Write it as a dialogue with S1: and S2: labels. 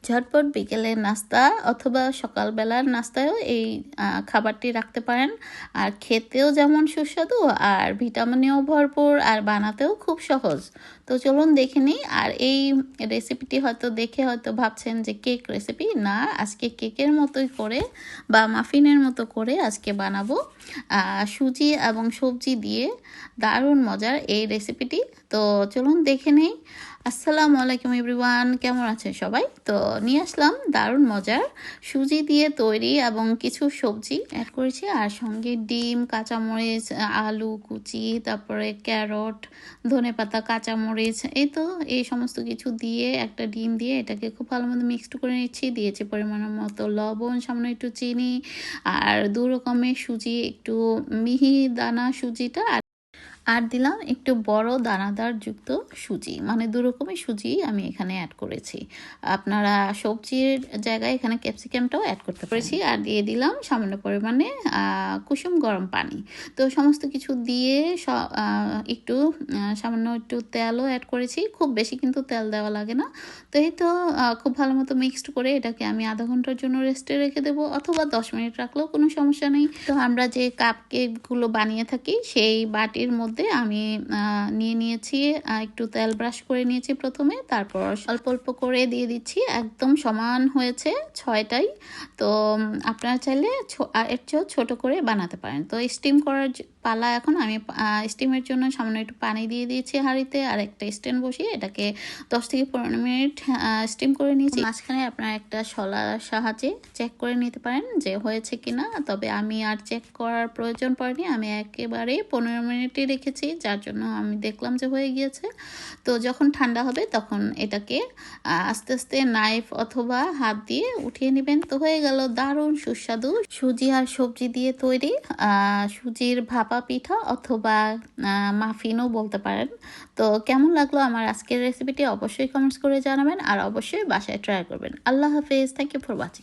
S1: ঝটপট বিকেলের নাস্তা অথবা সকালবেলার নাস্তায়ও এই খাবারটি রাখতে পারেন। আর খেতেও যেমন সুস্বাদু আর ভিটামিনেও ভরপুর আর বানাতেও খুব সহজ। তো চলুন দেখে নিই। আর এই রেসিপিটি হয়তো দেখে হয়তো ভাবছেন যে কেক রেসিপি, না, আজকে কেকের মতোই করে বা মাফিনের মতো করে আজকে বানাবো সুজি এবং সবজি দিয়ে দারুণ মজার এই রেসিপিটি। তো চলুন দেখে নিই। আসসালামু আলাইকুম এভরিওয়ান, কেমন আছেন সবাই? তো নিয়ে আসলাম দারুণ মজার সুজি দিয়ে তৈরি এবং কিছু সবজি অ্যাড করেছি, আর সঙ্গে ডিম, কাঁচামরিচ, আলু কুচি, তারপরে ক্যারট, ধনেপাতা, কাঁচামরিচ, এই তো এই সমস্ত কিছু দিয়ে একটা ডিম দিয়ে এটাকে খুব ভালো মতো মিক্সড করে নিচ্ছি। দিয়েছি পরিমাণ মতো লবণ, সামান্য একটু চিনি আর দু রকমের সুজি, একটু মিহি দানা সুজিটা আর দিলাম একটু বড় দানাদার যুক্ত সুজি, মানে দু রকমের সুজি আমি এখানে অ্যাড করেছি। আপনারা সবজির জায়গায় এখানে ক্যাপসিকামটাও অ্যাড করতে পেরেছি। আর দিয়ে দিলাম সামান্য পরিমাণে কুসুম গরম পানি। তো সমস্ত কিছু দিয়ে একটু সামান্য একটু তেলও অ্যাড করেছি, খুব বেশি কিন্তু তেল দেওয়া লাগে না। তো এই তো খুব ভালো মতো মিক্সড করে এটাকে আমি আধা ঘন্টার জন্য রেস্টে রেখে দেবো, অথবা 10 মিনিট রাখলেও কোনো সমস্যা নেই। তো আমরা যে কাপ কেকগুলো বানিয়ে থাকি সেই বাটির মধ্যে আমি নিয়ে নিয়েছি, একটু তেল ব্রাশ করে নিয়েছি প্রথমে, তারপর অল্প অল্প করে দিয়ে দিচ্ছি। একদম সমান হয়েছে 6টাই। তো আপনারা চাইলে এর চেয়েও ছোট করে বানাতে পারেন। তো স্টিম করার পালা এখন। আমি স্টিমের জন্য সামান্য একটু পানি দিয়ে দিয়েছি হাঁড়িতে, আর একটা স্ট্যান্ড বসিয়ে এটাকে 10 থেকে 15 মিনিট স্টিম করে নিয়েছি। মাঝখানে আপনারা একটা শলার সাহায্যে চেক করে নিতে পারেন যে হয়েছে কিনা। তবে আমি আর চেক করার প্রয়োজন পড়েনি, আমি একেবারে 15 মিনিটই রেখেছি, যার জন্য আমি দেখলাম যে হয়ে গিয়েছে। তো যখন ঠান্ডা হবে তখন এটাকে আস্তে আস্তে নাইফ অথবা হাত দিয়ে উঠিয়ে নেবেন। তো হয়ে গেল দারুণ সুস্বাদু সুজি আর সবজি দিয়ে তৈরি সুজির ভাপা পিঠা অথবা মাফিনও বলতে পারেন। তো কেমন লাগলো আমার আজকের রেসিপিটি অবশ্যই কমেন্টস করে জানাবেন, আর অবশ্যই বাসায় ট্রাই করবেন। আল্লাহ হাফেজ, থ্যাংক ইউ ফর ওয়াচিং।